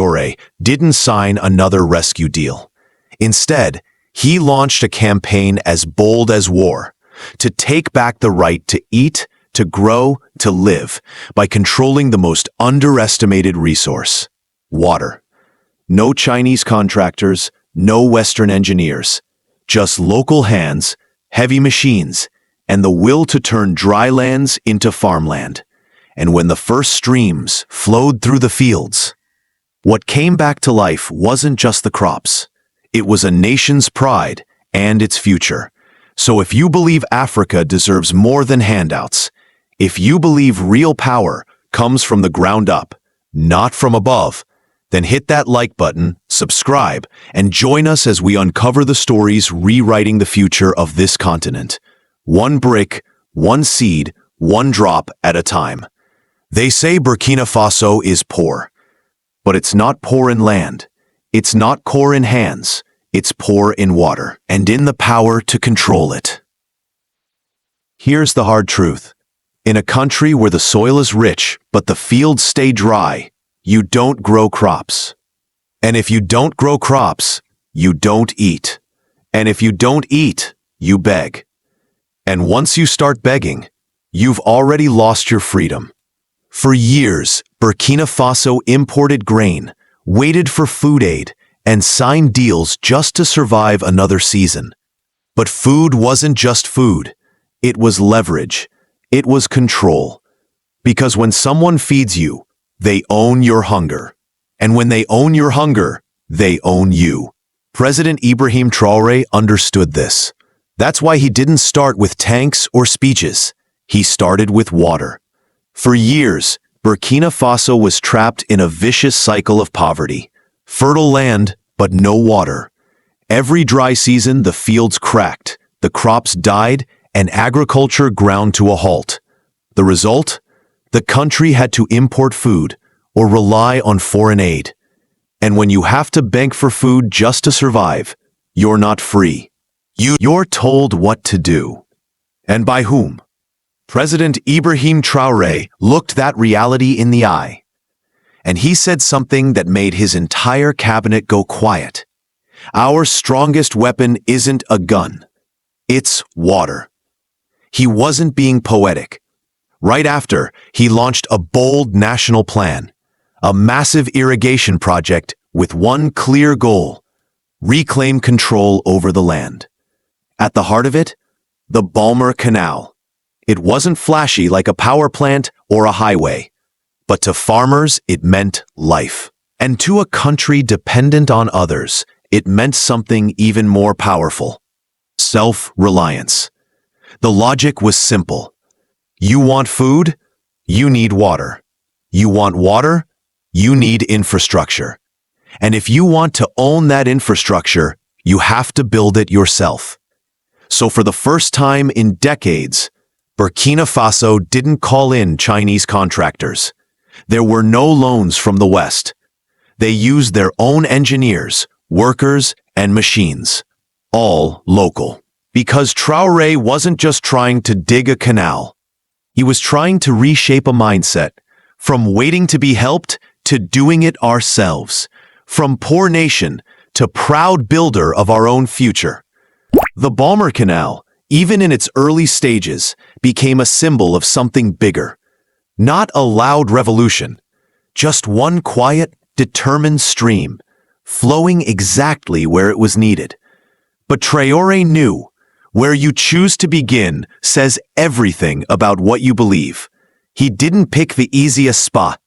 Traoré didn't sign another rescue deal. Instead, he launched a campaign as bold as war, to take back the right to eat, to grow, to live, by controlling the most underestimated resource: water. No Chinese contractors, no Western engineers, just local hands, heavy machines, and the will to turn dry lands into farmland. And when the first streams flowed through the fields, what came back to life wasn't just the crops. It was a nation's pride and its future. So if you believe Africa deserves more than handouts, if you believe real power comes from the ground up, not from above, then hit that like button, subscribe, and join us as we uncover the stories rewriting the future of this continent. One brick, one seed, one drop at a time. They say Burkina Faso is poor, but it's not poor in land. It's not poor in hands. It's poor in water and in the power to control it. Here's the hard truth. In a country where the soil is rich, but the fields stay dry, you don't grow crops. And if you don't grow crops, you don't eat. And if you don't eat, you beg. And once you start begging, you've already lost your freedom. For years, Burkina Faso imported grain, waited for food aid, and signed deals just to survive another season. But food wasn't just food. It was leverage. It was control. Because when someone feeds you, they own your hunger. And when they own your hunger, they own you. President Ibrahim Traoré understood this. That's why he didn't start with tanks or speeches. He started with water. For years, Burkina Faso was trapped in a vicious cycle of poverty. Fertile land, but no water. Every dry season, the fields cracked, the crops died, and agriculture ground to a halt. The result? The country had to import food or rely on foreign aid. And when you have to beg for food just to survive, you're not free. You're told what to do. And by whom? President Ibrahim Traoré looked that reality in the eye. And he said something that made his entire cabinet go quiet. Our strongest weapon isn't a gun. It's water. He wasn't being poetic. Right after, he launched a bold national plan, a massive irrigation project with one clear goal: reclaim control over the land. At the heart of it, the Balmer Canal. It wasn't flashy like a power plant or a highway. But to farmers, it meant life. And to a country dependent on others, it meant something even more powerful: self-reliance. The logic was simple. You want food? You need water. You want water? You need infrastructure. And if you want to own that infrastructure, you have to build it yourself. So for the first time in decades, Burkina Faso didn't call in Chinese contractors. There were no loans from the West. They used their own engineers, workers, and machines, all local. Because Traoré wasn't just trying to dig a canal. He was trying to reshape a mindset, from waiting to be helped to doing it ourselves, from poor nation to proud builder of our own future. The Balmer Canal, even in its early stages, became a symbol of something bigger. Not a loud revolution, just one quiet, determined stream, flowing exactly where it was needed. But Traoré knew, where you choose to begin says everything about what you believe. He didn't pick the easiest spot.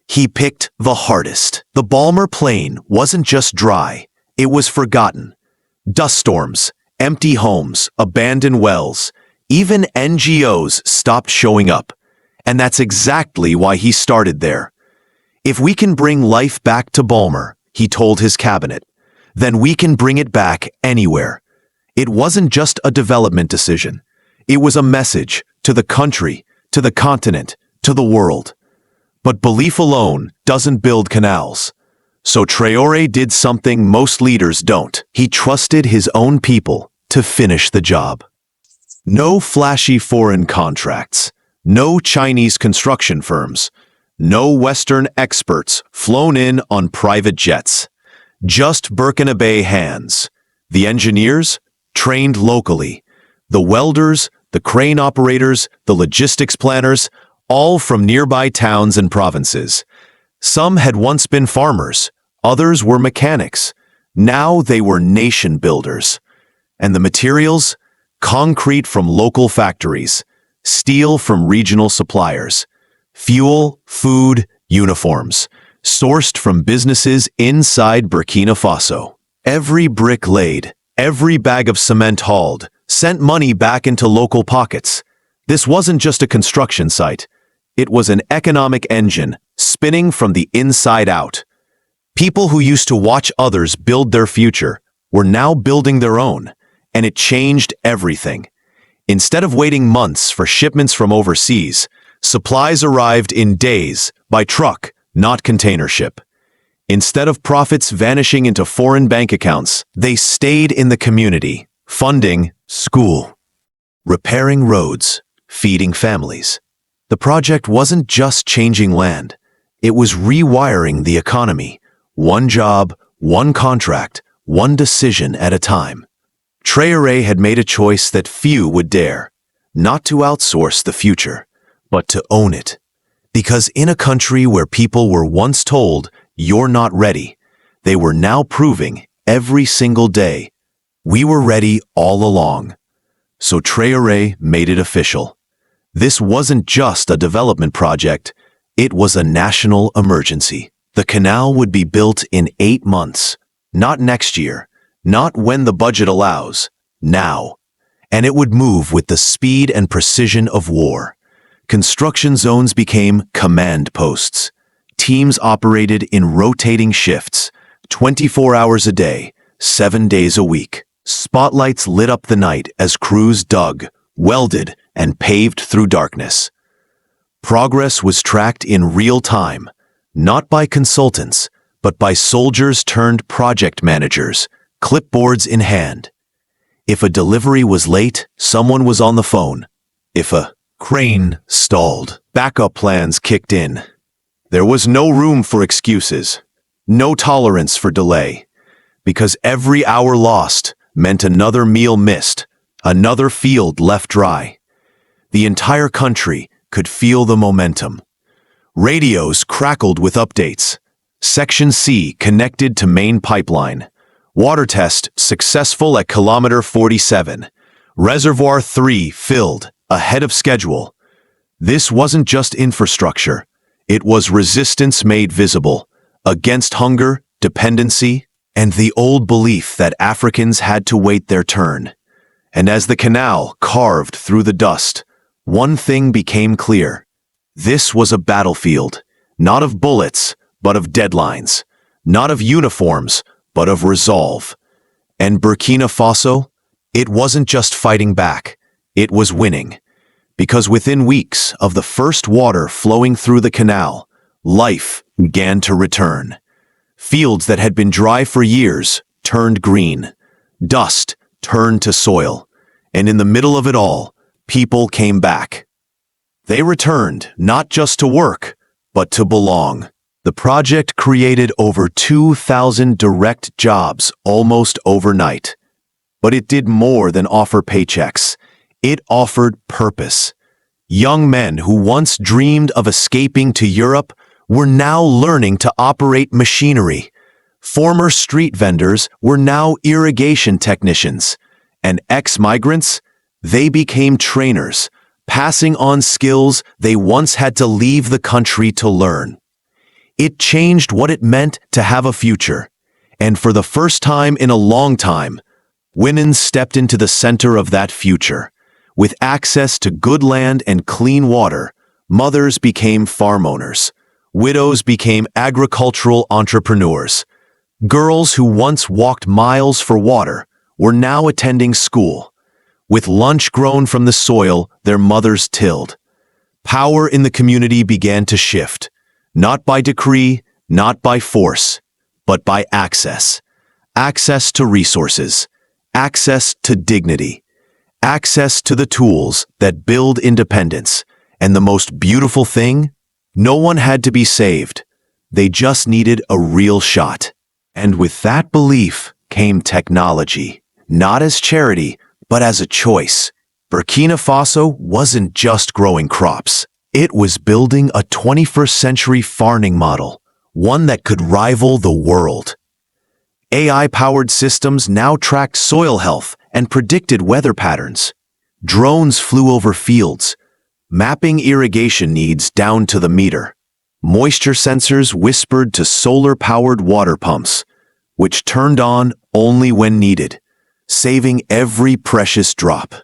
He picked the hardest. The Balmer Plain wasn't just dry, it was forgotten. Dust storms, empty homes, abandoned wells, even NGOs stopped showing up. And that's exactly why he started there. If we can bring life back to Balmer, he told his cabinet, then we can bring it back anywhere. It wasn't just a development decision. It was a message to the country, to the continent, to the world. But belief alone doesn't build canals. So Traoré did something most leaders don't. He trusted his own people to finish the job. No flashy foreign contracts. No Chinese construction firms. No Western experts flown in on private jets. Just Burkinabé hands. The engineers, trained locally. The welders, the crane operators, the logistics planners, all from nearby towns and provinces. Some had once been farmers, others were mechanics. Now they were nation builders. And the materials? Concrete from local factories, steel from regional suppliers, fuel, food, uniforms, sourced from businesses inside Burkina Faso. Every brick laid, every bag of cement hauled, sent money back into local pockets. This wasn't just a construction site. It was an economic engine, spinning from the inside out. People who used to watch others build their future were now building their own, and it changed everything. Instead of waiting months for shipments from overseas, supplies arrived in days, by truck, not container ship. Instead of profits vanishing into foreign bank accounts, they stayed in the community, funding school, repairing roads, feeding families. The project wasn't just changing land. It was rewiring the economy, one job, one contract, one decision at a time. Traoré had made a choice that few would dare, not to outsource the future, but to own it. Because in a country where people were once told, "You're not ready," they were now proving every single day, "We were ready all along." So Traoré made it official. This wasn't just a development project, it was a national emergency. The canal would be built in 8 months, not next year, not when the budget allows, now. And it would move with the speed and precision of war. Construction zones became command posts. Teams operated in rotating shifts, 24 hours a day, 7 days a week. Spotlights lit up the night as crews dug, welded, and paved through darkness. Progress was tracked in real time, not by consultants, but by soldiers turned project managers, clipboards in hand. If a delivery was late, someone was on the phone. If a crane stalled, backup plans kicked in. There was no room for excuses, no tolerance for delay, because every hour lost meant another meal missed, another field left dry. The entire country could feel the momentum. Radios crackled with updates. Section C connected to main pipeline. Water test successful at kilometer 47. Reservoir 3 filled, ahead of schedule. This wasn't just infrastructure. It was resistance made visible, against hunger, dependency, and the old belief that Africans had to wait their turn. And as the canal carved through the dust, one thing became clear. This was a battlefield, not of bullets, but of deadlines, not of uniforms, but of resolve. And Burkina Faso? It wasn't just fighting back, it was winning. Because within weeks of the first water flowing through the canal, life began to return. Fields that had been dry for years turned green. Dust turned to soil. And in the middle of it all, people came back. They returned not just to work, but to belong. The project created over 2,000 direct jobs almost overnight. But it did more than offer paychecks. It offered purpose. Young men who once dreamed of escaping to Europe were now learning to operate machinery. Former street vendors were now irrigation technicians. And ex-migrants, they became trainers, passing on skills they once had to leave the country to learn. It changed what it meant to have a future. And for the first time in a long time, women stepped into the center of that future. With access to good land and clean water, mothers became farm owners. Widows became agricultural entrepreneurs. Girls who once walked miles for water were now attending school. With lunch grown from the soil their mothers tilled. Power in the community began to shift, not by decree, not by force, but by access. Access to resources, access to dignity, access to the tools that build independence, and the most beautiful thing, No one had to be saved. They just needed a real shot. And with that belief came technology, not as charity, but as a choice. Burkina Faso wasn't just growing crops. It was building a 21st century farming model, one that could rival the world. AI-powered systems now tracked soil health and predicted weather patterns. Drones flew over fields, mapping irrigation needs down to the meter. Moisture sensors whispered to solar-powered water pumps, which turned on only when needed, saving every precious drop.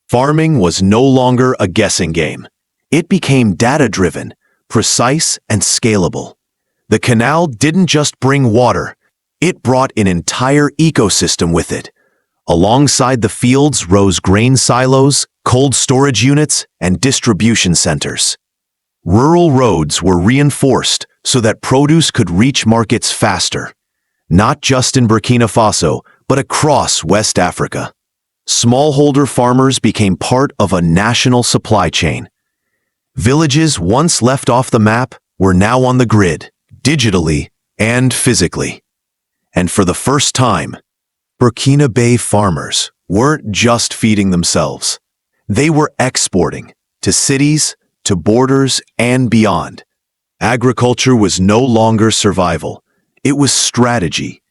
Farming was no longer a guessing game. It became data-driven, precise, and scalable. The canal didn't just bring water, it brought an entire ecosystem with it. Alongside the fields rose grain silos, cold storage units, and distribution centers. Rural roads were reinforced so that produce could reach markets faster, not just in Burkina Faso, but across West Africa. Smallholder farmers became part of a national supply chain. Villages once left off the map were now on the grid, digitally and physically. And for the first time, Burkinabé farmers weren't just feeding themselves. They were exporting to cities, to borders, and beyond. Agriculture was no longer survival. It was strategy.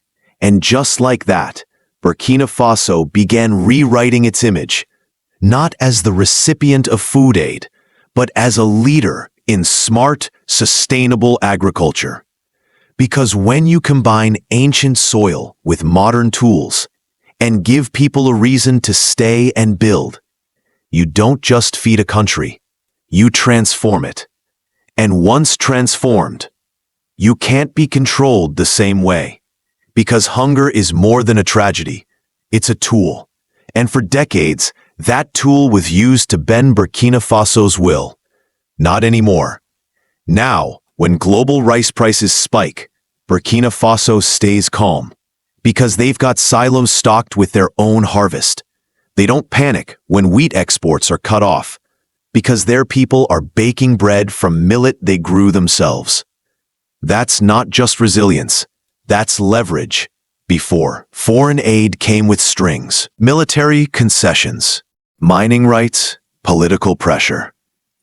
And just like that, Burkina Faso began rewriting its image, not as the recipient of food aid, but as a leader in smart, sustainable agriculture. Because when you combine ancient soil with modern tools and give people a reason to stay and build, you don't just feed a country, you transform it. And once transformed, you can't be controlled the same way. Because hunger is more than a tragedy, it's a tool. And for decades, that tool was used to bend Burkina Faso's will. Not anymore. Now, when global rice prices spike, Burkina Faso stays calm. Because they've got silos stocked with their own harvest. They don't panic when wheat exports are cut off. Because their people are baking bread from millet they grew themselves. That's not just resilience. That's leverage. Before, foreign aid came with strings, military concessions, mining rights, political pressure.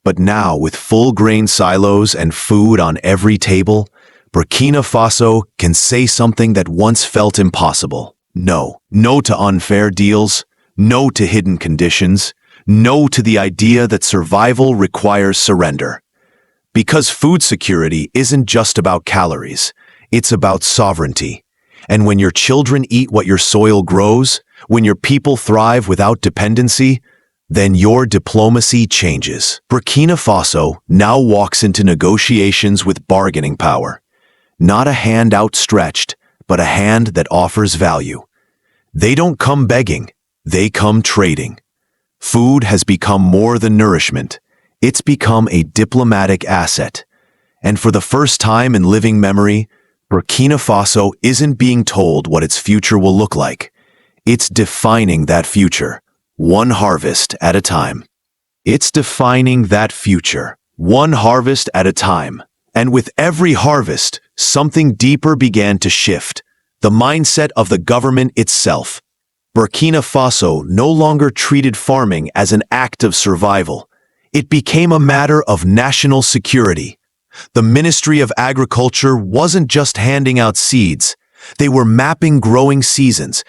But now, with full grain silos and food on every table, Burkina Faso can say something that once felt impossible. No. No to unfair deals. No to hidden conditions. No to the idea that survival requires surrender. Because food security isn't just about calories. It's about sovereignty. And when your children eat what your soil grows, when your people thrive without dependency, then your diplomacy changes. Burkina Faso now walks into negotiations with bargaining power. Not a hand outstretched, but a hand that offers value. They don't come begging, they come trading. Food has become more than nourishment. It's become a diplomatic asset. And for the first time in living memory, Burkina Faso isn't being told what its future will look like. It's defining that future, one harvest at a time. It's defining that future, one harvest at a time. And with every harvest, something deeper began to shift, the mindset of the government itself. Burkina Faso no longer treated farming as an act of survival. It became a matter of national security. The Ministry of Agriculture wasn't just handing out seeds. They were mapping growing seasons,